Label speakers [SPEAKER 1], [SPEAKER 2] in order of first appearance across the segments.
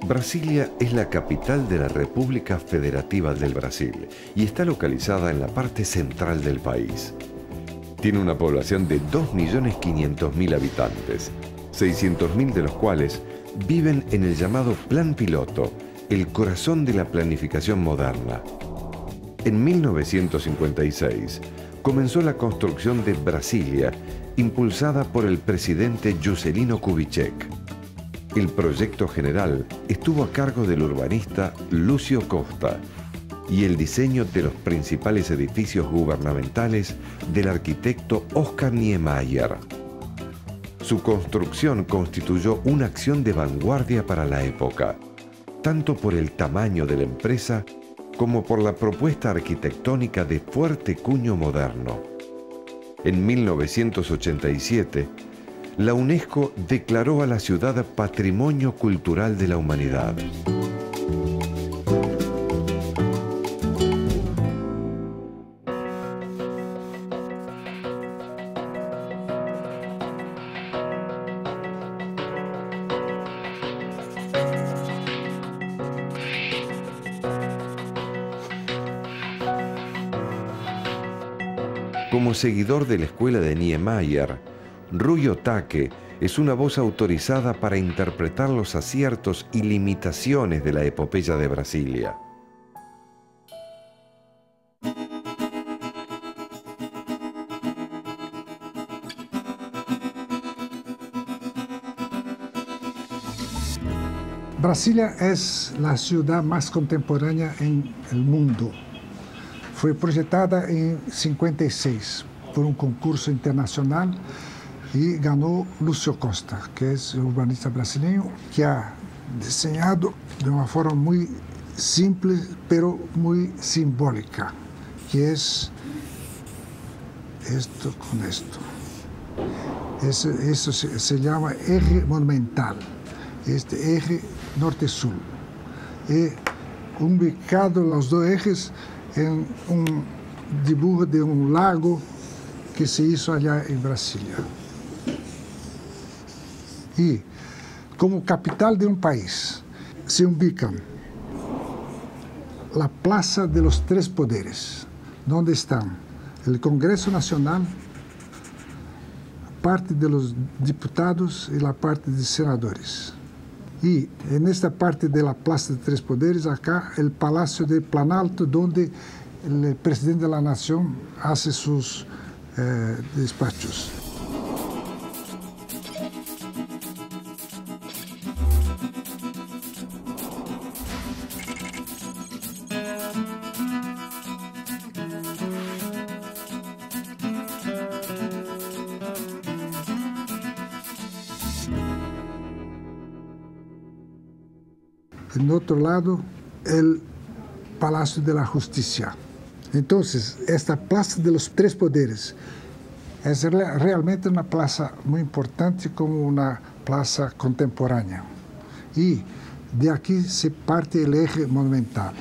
[SPEAKER 1] Brasilia es la capital de la República Federativa del Brasil y está localizada en la parte central del país. Tiene una población de 2.500.000 habitantes, 600.000 de los cuales viven en el llamado Plan Piloto, el corazón de la planificación moderna. En 1956 comenzó la construcción de Brasilia, impulsada por el presidente Juscelino Kubitschek. El proyecto general estuvo a cargo del urbanista Lúcio Costa y el diseño de los principales edificios gubernamentales del arquitecto Oscar Niemeyer. Su construcción constituyó una acción de vanguardia para la época, tanto por el tamaño de la empresa como por la propuesta arquitectónica de fuerte cuño moderno. En 1987, la UNESCO declaró a la ciudad Patrimonio Cultural de la Humanidad. Como seguidor de la escuela de Niemeyer, Rui Otake es una voz autorizada para interpretar los aciertos y limitaciones de la epopeya de Brasilia.
[SPEAKER 2] Brasilia es la ciudad más contemporánea en el mundo. Fue proyectada en 56 por un concurso internacional y ganó Lúcio Costa, que es un urbanista brasileño que ha diseñado de una forma muy simple pero muy simbólica, que es esto con esto. Eso se llama eje monumental, este eje norte-sur. Y ubicado los dos ejes en un dibujo de un lago que se hizo allá en Brasilia. Y como capital de un país se ubican la Plaza de los Tres Poderes, donde están el Congreso Nacional, parte de los diputados y la parte de senadores. Y en esta parte de la Plaza de Tres Poderes, acá el Palacio de Planalto, donde el presidente de la nación hace sus despachos. En otro lado, el Palacio de la Justicia. Entonces, esta Plaza de los Tres Poderes es realmente una plaza muy importante como una plaza contemporánea. Y de aquí se parte el eje monumental,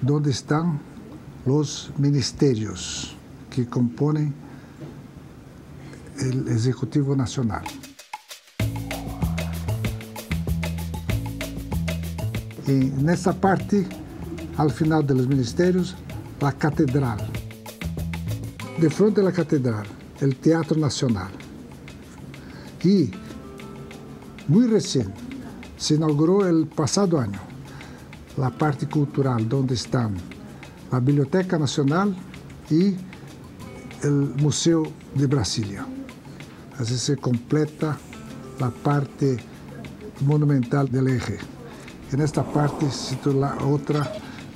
[SPEAKER 2] donde están los ministerios que componen el Ejecutivo Nacional. Y en esta parte, al final de los ministerios, la catedral. De frente a la catedral, el Teatro Nacional. Y muy recién, se inauguró el pasado año la parte cultural, donde están la Biblioteca Nacional y el Museo de Brasilia. Así se completa la parte monumental del eje. En esta parte se sitúa la otra,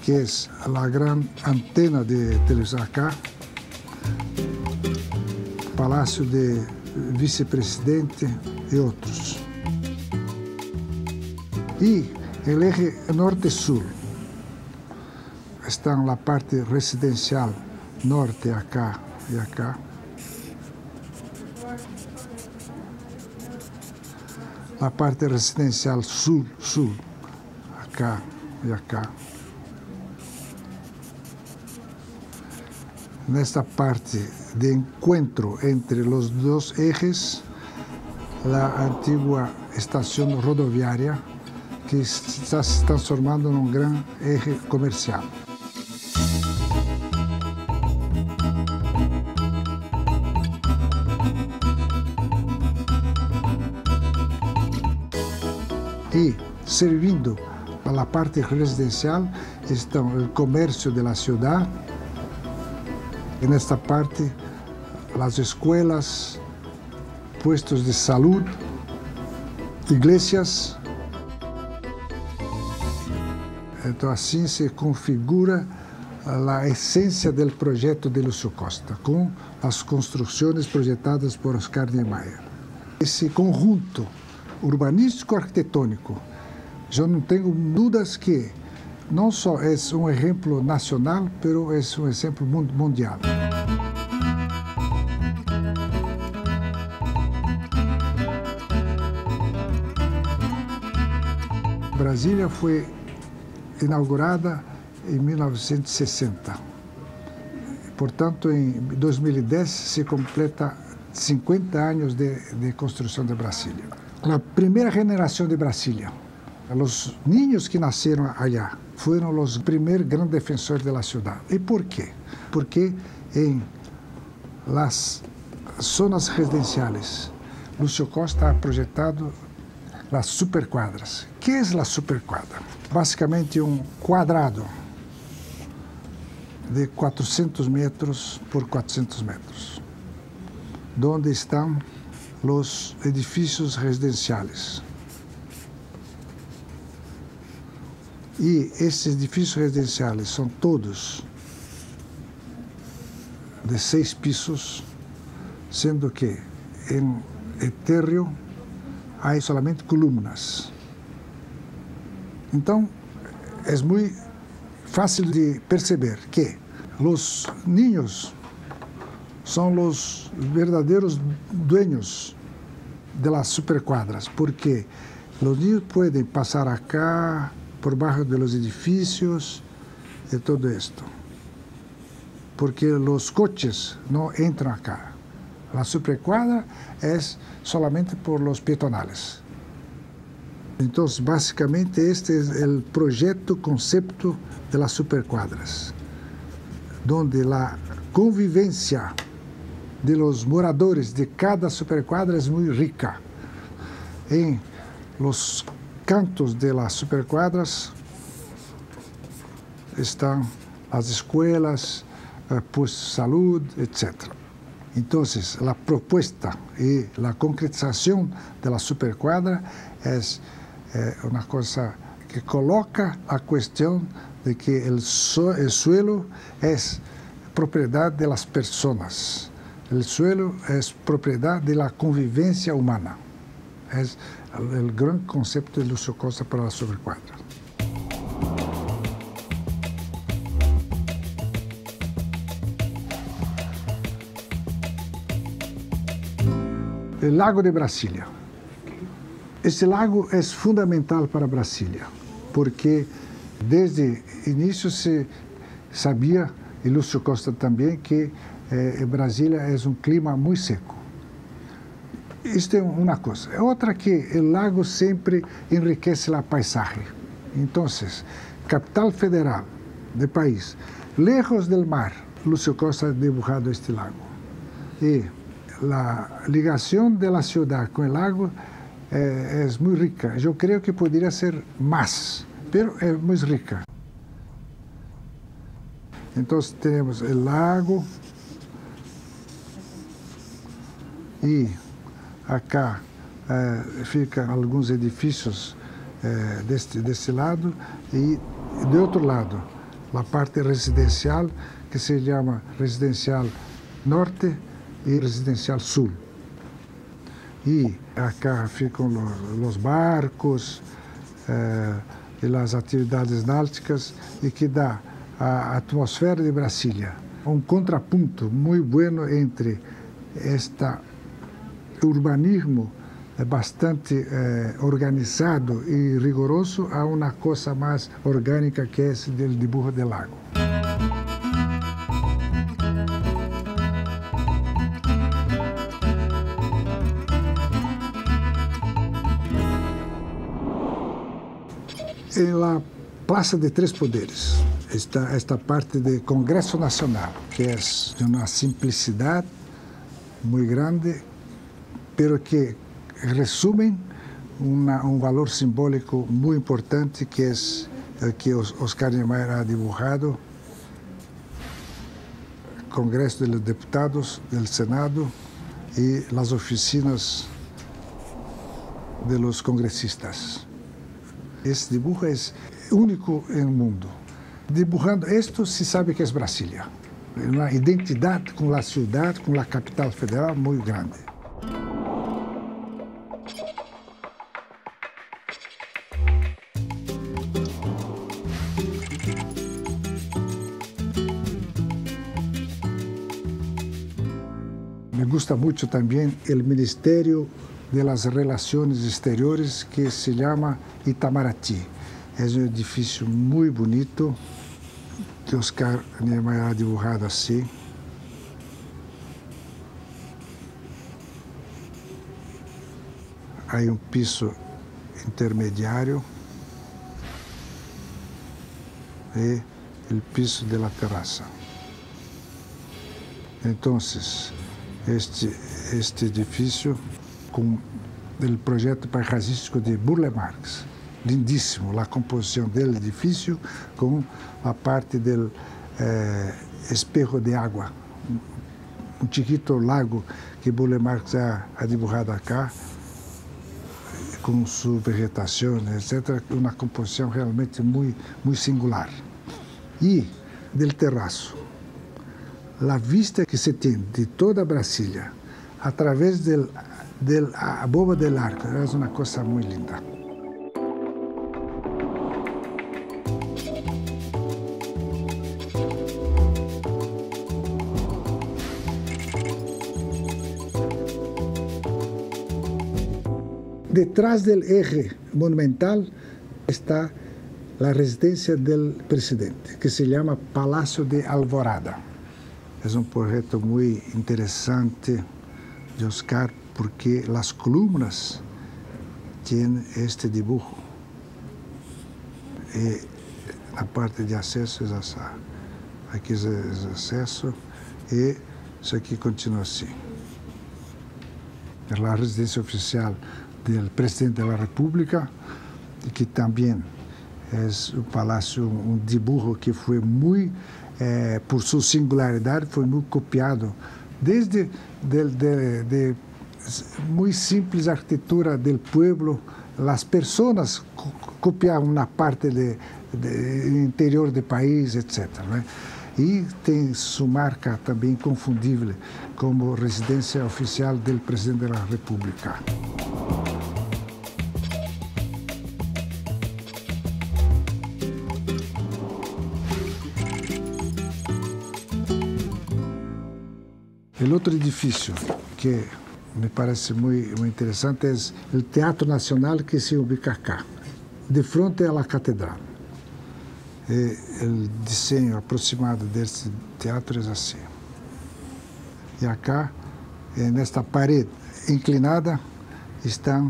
[SPEAKER 2] que es la gran antena de televisión acá, Palacio de Vicepresidente y otros. Y el eje norte-sur está en la parte residencial norte, acá y acá. La parte residencial sur, acá y acá. En esta parte de encuentro entre los dos ejes, la antigua estación rodoviaria, que está se transformando num grande eje comercial. E, servindo a parte residencial, estão o comércio da cidade, e nesta parte, as escolas, puestos de saúde, igrejas. Então, assim se configura a essência do projeto de Lúcio Costa, com as construções projetadas por Oscar Niemeyer. Esse conjunto urbanístico-arquitetônico, eu não tenho dúvidas que não só é um exemplo nacional, mas é um exemplo mundial. Brasília foi inaugurada em 1960. Portanto, em 2010 se completa 50 anos de construção de Brasília. A primeira geração de Brasília, os niños que nasceram allá, foram os primeiros grandes defensores da cidade. E por quê? Porque em las zonas residenciais, Lúcio Costa ha projetado as superquadras. O que é a superquadra? Basicamente um quadrado de 400 metros por 400 metros, onde estão os edifícios residenciais. E esses edifícios residenciais são todos de 6 pisos, sendo que em térreo há somente colunas. Então, é muito fácil de perceber que os niños são os verdadeiros dueños de las superquadras, porque os niños podem passar acá, por baixo de los edifícios e todo esto, porque os coches não entram acá. A superquadra é solamente por los peatonales. Então, basicamente, este é o projeto, conceito de las superquadras, onde a convivência de los moradores de cada superquadra é muito rica. Em los cantos de las superquadras estão as escolas, postos de saúde, etc. Então, a proposta e a concretização da superquadra é uma coisa que coloca a questão de que o suelo é propriedade das pessoas. O suelo é propriedade da convivência humana. É o grande conceito de Lúcio Costa para a superquadra. O Lago de Brasília. Esse lago é fundamental para Brasília, porque desde o início se sabia, e Lúcio Costa também, que Brasília é um clima muito seco. Isto é uma coisa. Outra que o lago sempre enriquece a paisagem. Então, capital federal do país, lejos do mar, Lúcio Costa ha dibujado este lago. E a ligação da cidade com o lago é muito rica. Eu creio que poderia ser mais, mas é muito rica. Então, temos o lago e acá ficam alguns edifícios desse lado e, do outro lado, a parte residencial, que se chama Residencial Norte e Residencial Sul. E acá ficam os barcos e as atividades náuticas, e que dá a atmosfera de Brasília. Um contraponto muito bueno entre este urbanismo bastante organizado e rigoroso a uma coisa mais orgânica, que é esse do dibujo do lago. En la Plaza de Tres Poderes está esta parte de Congresso Nacional, que é de uma simplicidade muito grande, pero que resumen um valor simbólico muito importante, que é o que Oscar Niemeyer ha dibujado: Congresso de los Deputados, del Senado y las oficinas de los congresistas. Esse dibujo é único no mundo. Dibujando isto, se sabe que é Brasília. Uma identidade com a cidade, com a capital federal muito grande. Me gusta muito também o Ministério das Relações Exteriores, que se chama Itamaraty. É um edifício muito bonito, que Oscar Niemeyer ha dibujado assim. Há piso intermediário e o piso da terraça. Então, este edifício com o projeto paisagístico de Burle Marx, lindíssimo, a composição do edifício com a parte do espejo de água, um chiquito lago que Burle Marx ha dibujado acá, com sua vegetação, etc., uma composição realmente muito singular. E do terraço, a vista que se tem de toda Brasília, através da boba del arco, é uma coisa muito linda. Detrás do eje monumental está a residência do presidente, que se chama Palácio de Alvorada. É um projeto muito interessante de Oscar, porque as colunas têm este dibujo. E na parte de acesso é essa. Aqui é o acesso e isso aqui continua assim. É a residência oficial do presidente da República, que também é um palácio, um dibujo que foi muito, por sua singularidade, foi muito copiado, desde de muito simples arquitetura do povo, as pessoas copiavam na parte do interior do país, etc. Né? E tem sua marca também inconfundível como residência oficial do presidente da República. O outro edifício que me parece muito interessante é o Teatro Nacional, que se ubica acá, de frente à catedral. O desenho aproximado desse teatro é assim. E acá, nesta parede inclinada, está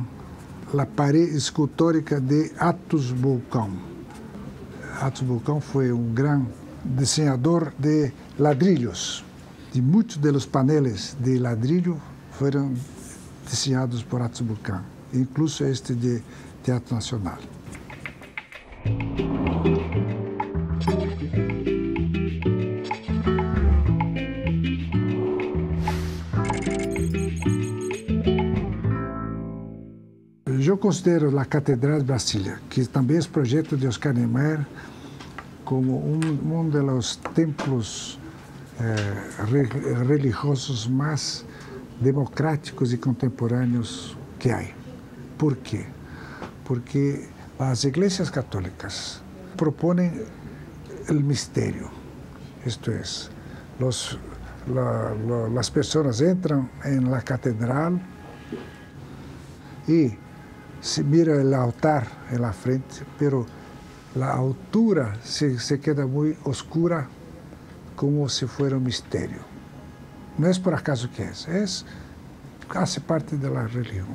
[SPEAKER 2] a parede escultórica de Athos Volcán. Athos Volcán foi um grande desenhador de ladrilhos. E muitos dos painéis de ladrilho foram desenhados por Athos Volcán, incluso este de Teatro Nacional. Eu considero a Catedral de Brasília, que também é projeto de Oscar Niemeyer, como um dos templos religiosos mais democráticos e contemporâneos que há. Por quê? Porque as igrejas católicas propõem o mistério, isto é, as pessoas entram na catedral e se mira o altar na frente, pero a altura se queda muito oscura, como se fosse um mistério. Não é por acaso que faz parte da religião.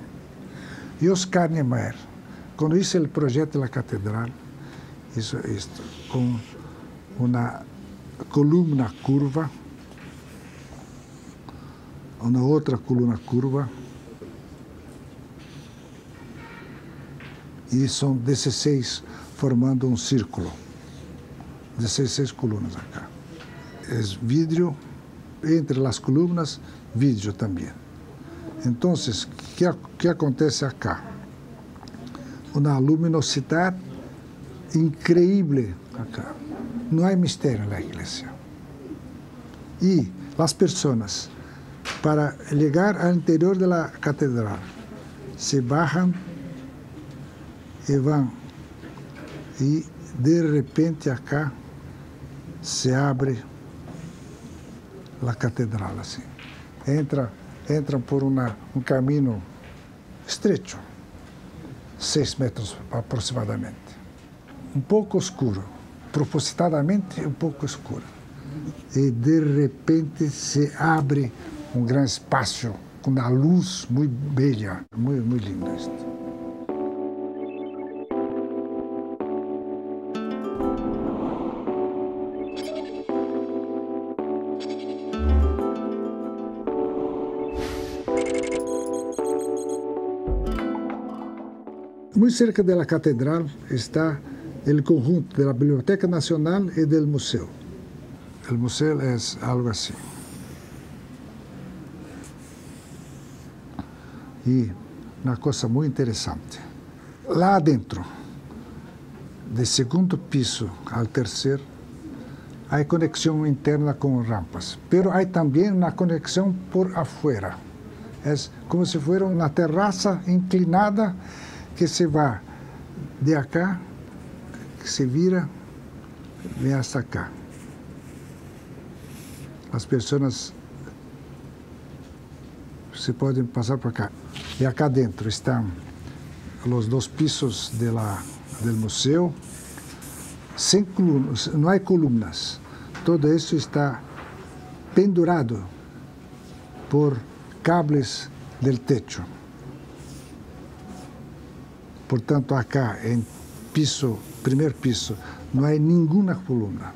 [SPEAKER 2] E Oscar Niemeyer, quando hizo o projeto da catedral, Isso é isto, com uma coluna curva, uma outra coluna curva, e são 16 formando um círculo, 16 colunas acá. É vidro, entre as colunas, vidro também. Então, o que acontece acá? Uma luminosidade increíble acá. Não há mistério na igreja. E as pessoas, para chegar ao interior da catedral, se baixam e vão. E, de repente, acá se abre a catedral, assim. Entram por um caminho estreito, 6 metros aproximadamente. Um pouco escuro, propositadamente um pouco escuro. E, de repente, se abre um grande espaço com uma luz muito bela, muito lindo isto. Muito cerca da catedral está o conjunto da Biblioteca Nacional e do museu. O museu é algo assim. E uma coisa muito interessante. Lá dentro, do segundo piso ao terceiro, há conexão interna com rampas, mas há também uma conexão por afuera. É como se fosse uma terraça inclinada que se vai de acá, que se vira, vem hasta acá. As pessoas se podem passar por cá. E acá dentro estão os 2 pisos do museu, sem colunas, não há colunas. Todo isso está pendurado por cables do techo. Portanto, acá, em primeiro piso, não há nenhuma coluna.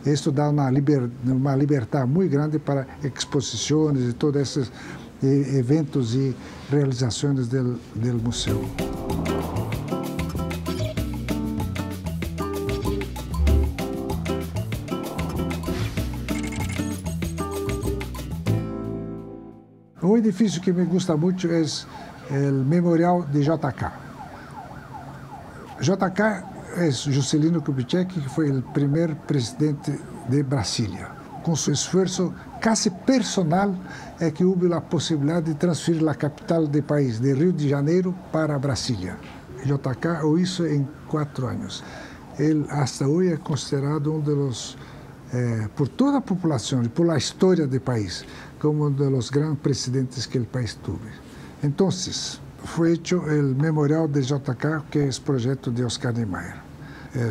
[SPEAKER 2] Isso dá uma liberdade muito grande para exposições e todos esses eventos e realizações do museu. Um edifício que me gusta muito é o Memorial de JK. JK é Juscelino Kubitschek, que foi o primeiro presidente de Brasília. Com seu esforço quase personal, é que houve a possibilidade de transferir a capital do país, de Rio de Janeiro, para Brasília. JK o hizo em 4 anos. Ele, hasta hoje, é considerado um dos, por toda a população e por a história do país, como um dos grandes presidentes que o país teve. Então, foi hecho o Memorial de JK, que é o projeto de Oscar Niemeyer. É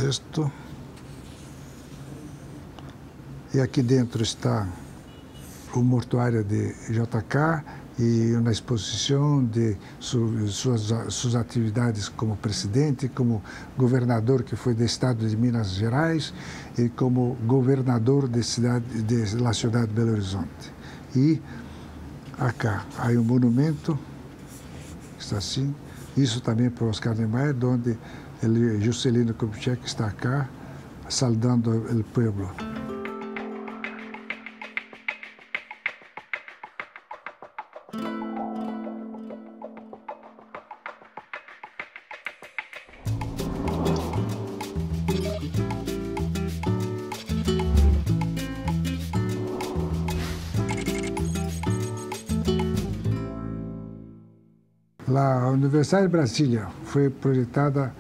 [SPEAKER 2] isto. E aqui dentro está o mortuário de JK e uma exposição de suas atividades como presidente, como governador que foi do estado de Minas Gerais e como governador da cidade de Belo Horizonte. E acá há um monumento, está assim, isso também para Oscar Niemeyer, onde Juscelino Kubitschek está acá, saudando o povo. A Universidade de Brasília foi projetada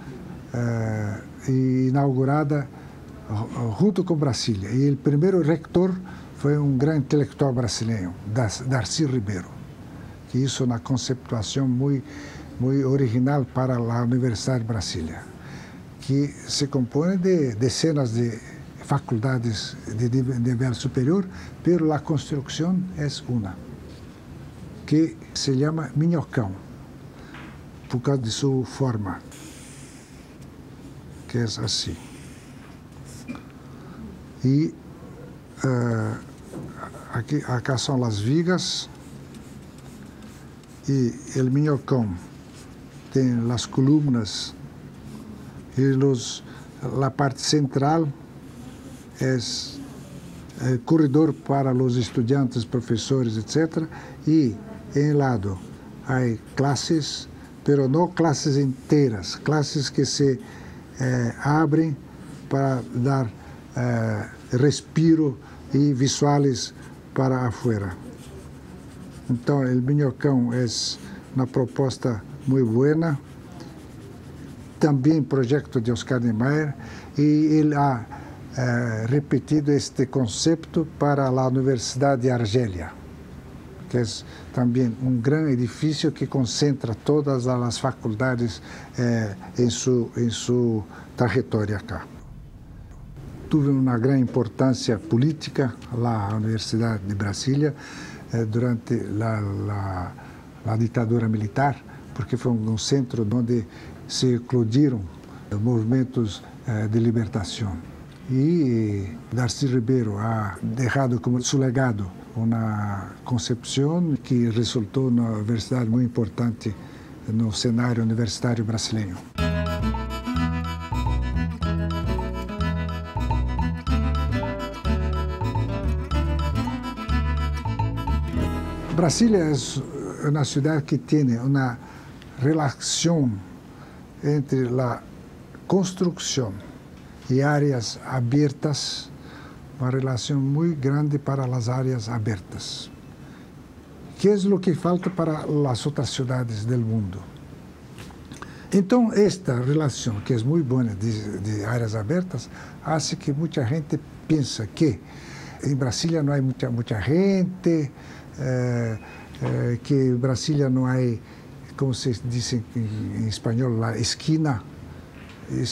[SPEAKER 2] e inaugurada junto com Brasília. E o primeiro reitor foi um grande intelectual brasileiro, Darcy Ribeiro, que hizo uma conceptuação muito original para a Universidade de Brasília, que se compõe de dezenas de faculdades de nível superior, mas a construção é uma, que se chama Minhocão, por causa de sua forma. que é assim. E acá são as vigas e o minhocão tem as colunas e a parte central é corredor para os estudantes, professores, etc. E em lado há classes, pero não classes inteiras, classes que se abrem para dar respiro e visuais para afuera. Então, o minhocão é uma proposta muito boa, também projeto de Oscar Niemeyer, e ele ha repetido este conceito para a Universidade de Argelia, que é também um grande edifício que concentra todas as faculdades em sua trajetória acá. Tive uma grande importância política lá na Universidade de Brasília durante a ditadura militar, porque foi um centro onde se eclodiram movimentos de libertação. E Darcy Ribeiro ha deixado como seu legado uma concepção que resultou na universidade muito importante no cenário universitário brasileiro. Brasília é uma cidade que tem uma relação entre a construção e áreas abertas, uma relação muito grande para as áreas abertas. Que é o que falta para as outras cidades do mundo. Então, esta relação, que é muito boa de áreas abertas, faz que muita gente pensa que em Brasília não há muita gente, que em Brasília não há, como se diz em espanhol, a esquina, e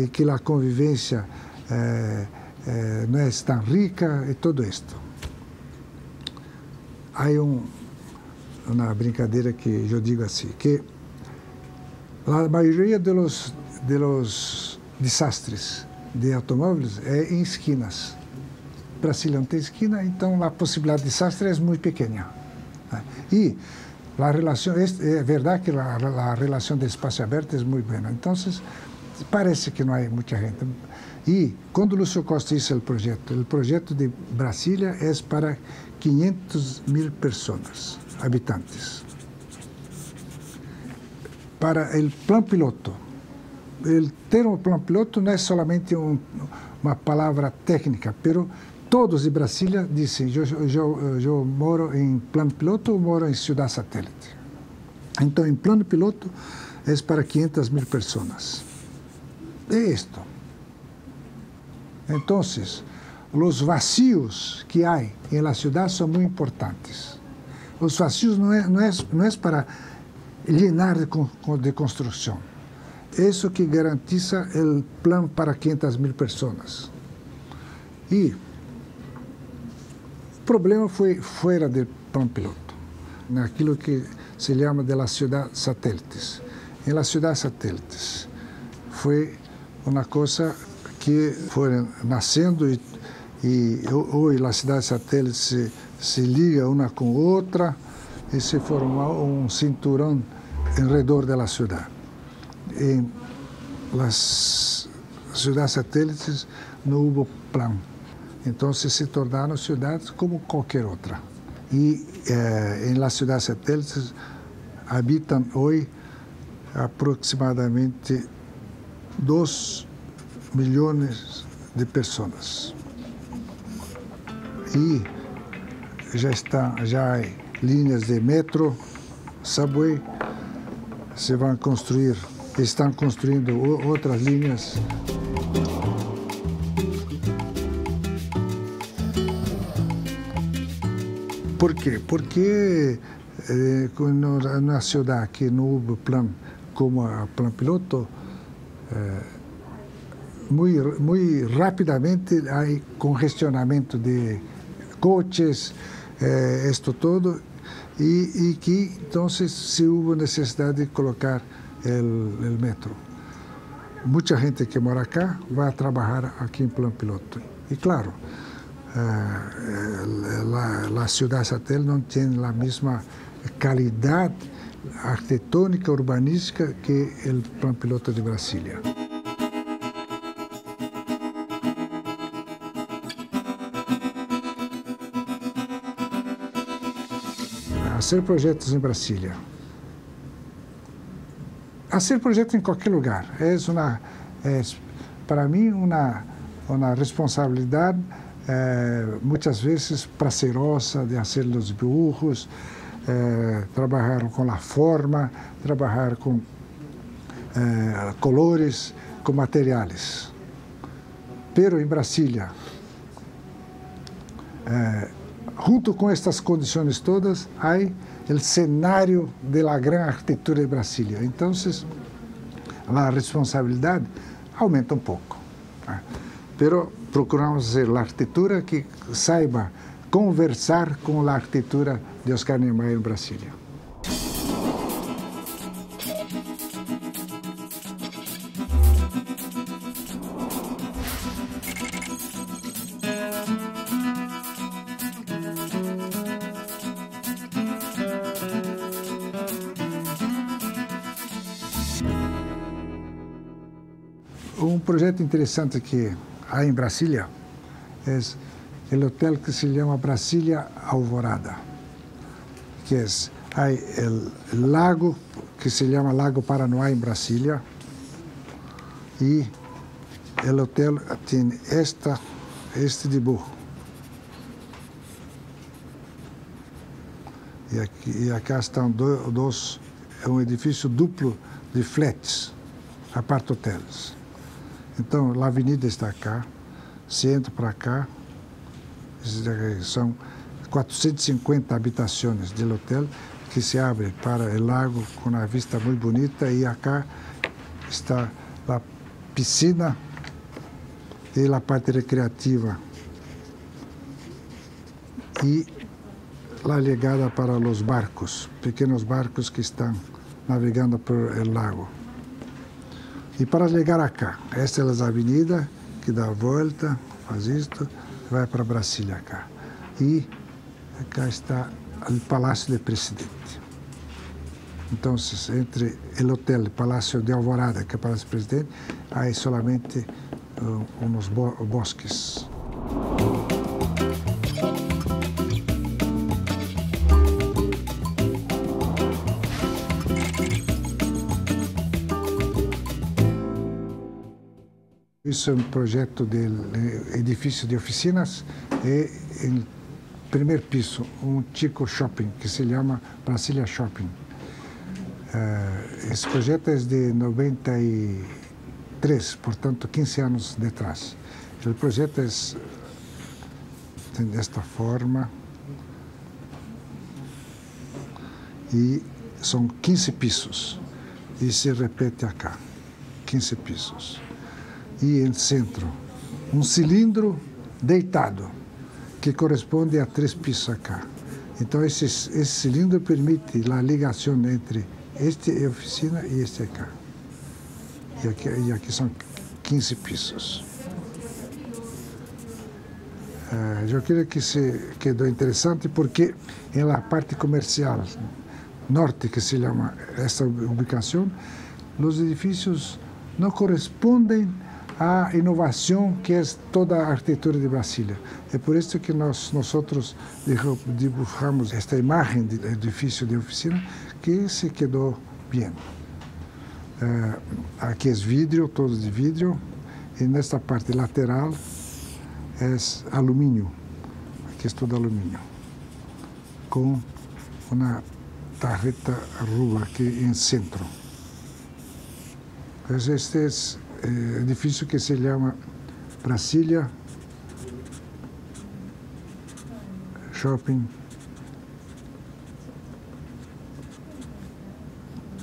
[SPEAKER 2] que a convivência não é tão rica e tudo isto. Há uma brincadeira que eu digo assim, que a maioria dos desastres de automóveis é em esquinas. Brasília não tem esquina, então a possibilidade de desastre é muito pequena. E a relação, é verdade que a relação do espaço aberto é muito boa. Então, parece que não há muita gente. E quando Lúcio Costa hizo o projeto de Brasília é para 500.000 pessoas, habitantes. Para o plano piloto, o termo plano piloto não é somente uma palavra técnica, pero todos de Brasília dizem, eu moro em plano piloto ou moro em cidade satélite. Então, em plano piloto é para 500.000 pessoas. É isto. Então, os vazios que há em la cidade são muito importantes. Os vazios não é para llenar de construção. Isso que garantiza o plano para 500.000 pessoas. E o problema foi fora do plano piloto, naquilo que se chama de las cidades satélites. Em las cidades satélites foi uma coisa que foram nascendo e hoje as cidades satélites se ligam uma com outra e se forma um cinturão em redor da cidade. Em las cidades satélites não houve plano, então se tornaram cidades como qualquer outra. E em las cidades satélites habitam hoje aproximadamente 2 milhões de pessoas. E já há linhas de metro, subway, estão construindo outras linhas. Por quê? Porque na cidade que não houve plano como o plano piloto, muito rapidamente há congestionamento de coches, isto todo, e que então se houve necessidade de colocar o metro. muita gente que mora cá vai trabalhar aqui em Plano Piloto. E claro, a cidade satélite não tem a mesma qualidade arquitetônica, urbanística que o Plano Piloto de Brasília. Fazer projetos em Brasília. Fazer projetos em qualquer lugar para mim uma responsabilidade muitas vezes prazerosa de fazer os dibujos, trabalhar com a forma, trabalhar com colores, com materiais. Pero em Brasília, junto com estas condições todas, há o cenário da grande arquitetura de Brasília. Então, a responsabilidade aumenta um pouco. Pero procuramos fazer a arquitetura que saiba conversar com a arquitetura de Oscar Niemeyer em Brasília. Um projeto interessante que há em Brasília é o hotel que se chama Brasília Alvorada, que é o lago que se chama Lago Paranoá em Brasília, e o hotel tem este dibujo. E aqui estão um edifício duplo de flats, apart-hotéis. Então, a avenida está cá, se entra para cá, são 450 habitações do hotel que se abre para o lago com uma vista muito bonita, e acá está a piscina e a parte recreativa e a chegada para os barcos, pequenos barcos que estão navegando por o lago. E para chegar acá, esta é a avenida que dá a volta, faz isto, vai para Brasília cá. E cá está o Palácio do Presidente. Então, entre o hotel e o Palácio de Alvorada, que é o Palácio do Presidente, há solamente uns bosques. Isso é um projeto de edifício de oficinas e, em primeiro piso, um chico shopping que se chama Brasília Shopping. Esse projeto é de 93, portanto, 15 anos de trás. O projeto tem desta forma e são 15 pisos e se repete acá, 15 pisos. E em centro, um cilindro deitado, que corresponde a 3 pisos acá. Então, esse cilindro permite a ligação entre este oficina e este acá. E aqui são 15 pisos. Eu creio que se quedou interessante porque em la parte comercial norte, que se chama esta ubicação, os edifícios não correspondem à inovação que é toda a arquitetura de Brasília. É por isso que nós dibujamos esta imagem de edifício de oficina que se quedou bem. Aqui é vidro, todo de vidro, e nesta parte lateral é alumínio. Aqui é todo alumínio, com uma tarjeta rua aqui em centro. Este é edifício que se chama Brasília Shopping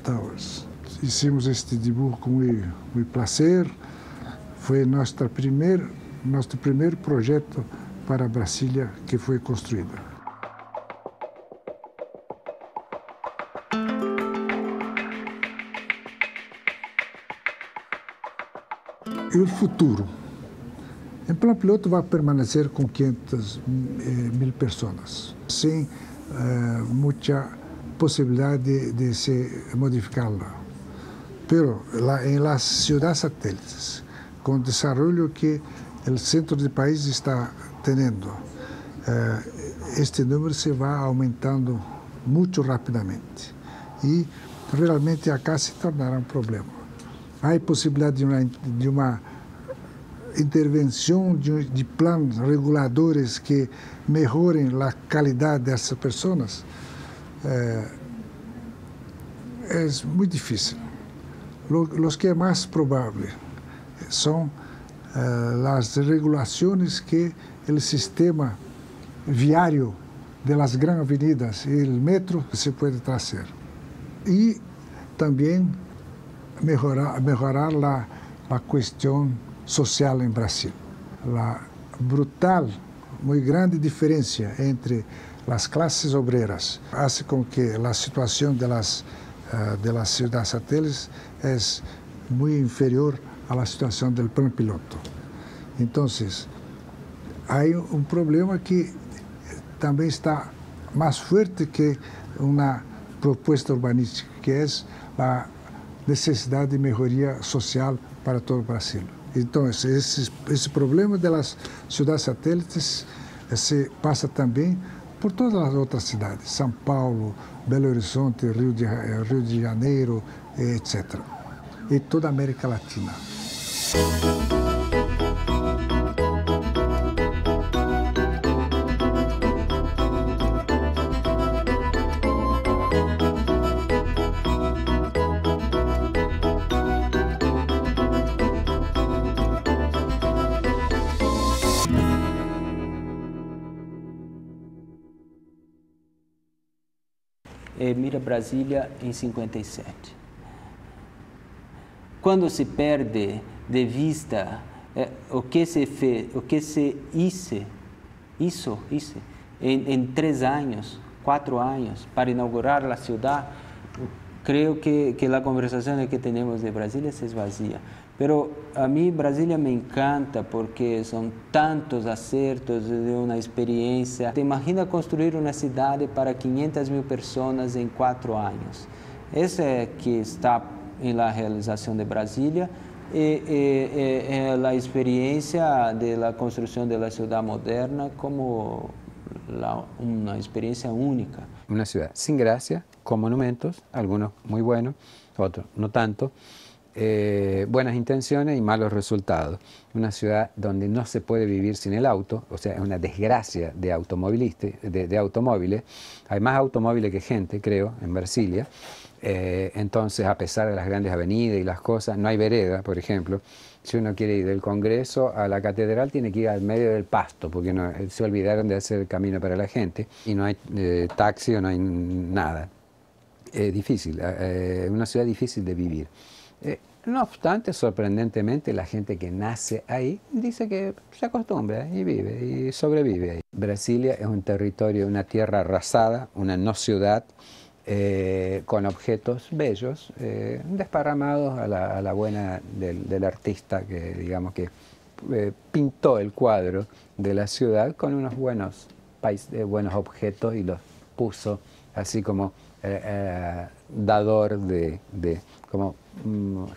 [SPEAKER 2] Towers. Hicimos este dibujo com muito prazer. Foi nosso primeiro projeto para Brasília que foi construído. E o futuro? O plano piloto vai permanecer com 500.000 pessoas, sem muita possibilidade de se modificarla. Pero em las ciudades satélites, com o desenvolvimento que o centro do país está tendo, este número se vai aumentando muito rapidamente e realmente acá se tornará um problema. Há possibilidade de uma intervenção de planos reguladores que melhorem a qualidade dessas pessoas? É muito difícil. Os que é mais provável são as regulações que o sistema viário das grandes avenidas e o metro se pode trazer. E também melhorar a questão social em Brasil. A brutal, muito grande diferença entre as classes obreras faz com que a situação das cidades satélites é muito inferior à situação do plano piloto. Então, há um problema que também está mais forte que uma proposta urbanística, que é a necessidade de melhoria social para todo o Brasil. Então, esse problema das cidades satélites se passa também por todas as outras cidades, São Paulo, Belo Horizonte, Rio de Janeiro, etc. E toda a América Latina.
[SPEAKER 3] Mira Brasília em 57. Quando se perde de vista o que se fez, o que se hizo em 3 anos, 4 anos, para inaugurar a cidade, creio que a conversação que temos de Brasília se esvazia. Pero a mim Brasília me encanta porque são tantos acertos de uma experiência. Te imagina construir uma cidade para 500.000 pessoas em 4 anos. Esse é que está em la realização de Brasília e a experiência da construção da cidade moderna como uma experiência única.
[SPEAKER 4] Una ciudad sin gracia, con monumentos, algunos muy buenos, otros no tanto. Buenas intenciones y malos resultados. Una ciudad donde no se puede vivir sin el auto, o sea, es una desgracia de automóviles. Hay más automóviles que gente, creo, en Brasilia. Entonces, a pesar de las grandes avenidas y las cosas, no hay vereda, por ejemplo. Si uno quiere ir del Congreso a la Catedral, tiene que ir al medio del pasto, porque se olvidaron de hacer el camino para la gente. Y no hay taxi o no hay nada. Es difícil, una ciudad difícil de vivir. No obstante, sorprendentemente, la gente que nace ahí dice que se acostumbra y vive y sobrevive ahí. Brasilia es un territorio, una tierra arrasada, una no ciudad, con objetos bellos, desparramados a la buena del artista que, digamos, que pintó el cuadro de la ciudad con unos buenos objetos y los puso así como dador como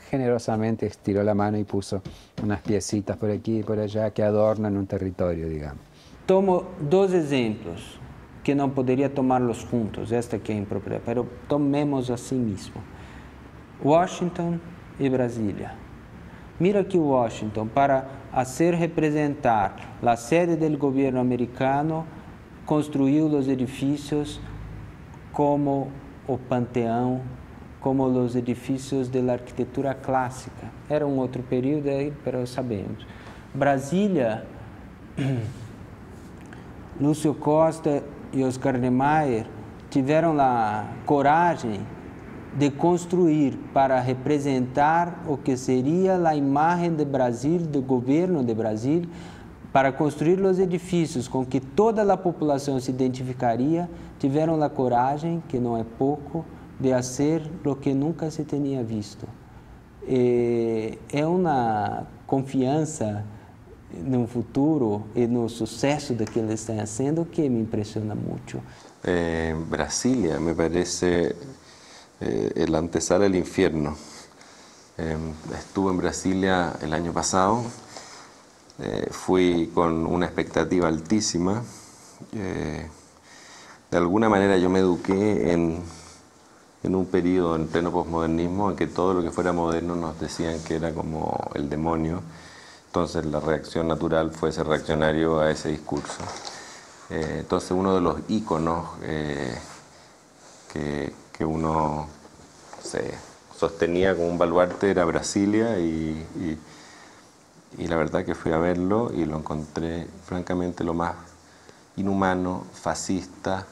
[SPEAKER 4] generosamente estiró la mano y puso unas piecitas por aquí y por allá que adornan un territorio, digamos.
[SPEAKER 3] Tomo 2 exemplos que não poderia tomá-los juntos, esta aqui é impropriedade, pero tomemos assim mesmo. Washington e Brasília. Mira que Washington, para hacer representar a sede do governo americano, construiu os edifícios como o Panteão, como os edifícios da arquitetura clássica. Era um outro período aí, mas sabemos. Brasília, Lúcio Costa e Oscar Niemeyer tiveram a coragem de construir para representar o que seria a imagem de Brasil, do governo de Brasil, para construir os edifícios com que toda a população se identificaria, tiveram a coragem, que não é pouco, de fazer o que nunca se tinha visto. É uma confiança no futuro e no sucesso do que eles estão fazendo que me impressiona muito.
[SPEAKER 5] Brasilia me parece el antesala al infierno. Estuve en Brasilia el año pasado, fui con una expectativa altísima. De alguna manera yo me eduqué en un periodo en pleno posmodernismo en que todo lo que fuera moderno nos decían que era como el demonio. Entonces la reacción natural fue ser reaccionario a ese discurso. Entonces uno de los íconos que uno se sostenía como un baluarte era Brasilia y la verdad que fui a verlo y lo encontré francamente lo más inhumano, fascista,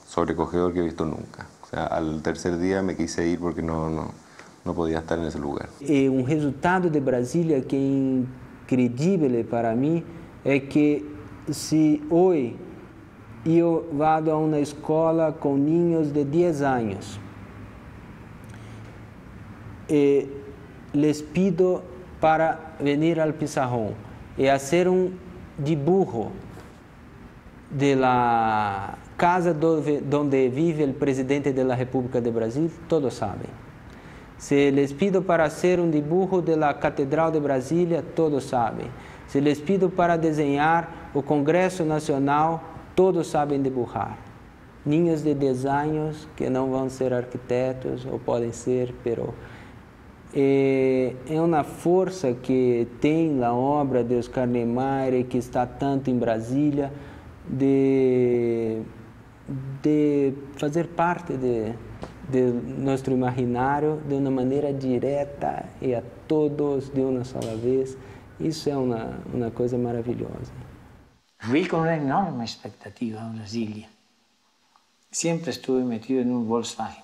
[SPEAKER 5] sobrecogedor que he visto nunca. O sea, al tercer día me quise ir porque no podía estar en ese lugar.
[SPEAKER 3] Un resultado de Brasília que é incrível para mim é que se hoje eu vou a uma escola com niños de 10 anos e les pido para venir al pizarrón y hacer un dibujo de la casa donde vive el presidente de la República de Brasil, todos saben. Se les pido para hacer un dibujo de la Catedral de Brasília, todos saben. Se les pido para desenhar o Congresso Nacional, todos sabem dibujar. Niños de 10 anos que não vão ser arquitetos, ou podem ser, pero é uma força que tem a obra de Oscar Niemeyer, que está tanto em Brasília, de fazer parte de nosso imaginário de uma maneira direta e a todos de uma só vez. Isso é uma coisa maravilhosa.
[SPEAKER 6] Fui con una enorme expectativa a Brasilia. Siempre estuve metido en un Volkswagen.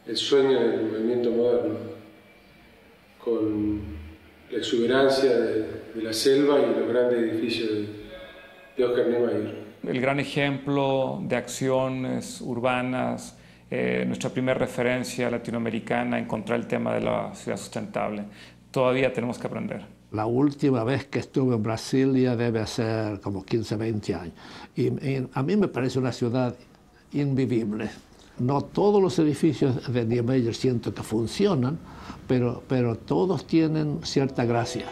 [SPEAKER 7] El sueño del movimiento moderno, con la exuberancia de la selva y los grandes edificios de Oscar Niemeyer.
[SPEAKER 8] El gran ejemplo de acciones urbanas, nuestra primera referencia latinoamericana en encontrar el tema de la ciudad sustentable. Todavía tenemos que aprender.
[SPEAKER 9] La última vez que estuve en Brasilia debe ser como 15, 20 años. Y a mí me parece una ciudad invivible. No todos los edificios de Niemeyer siento que funcionan, pero todos tienen cierta gracia.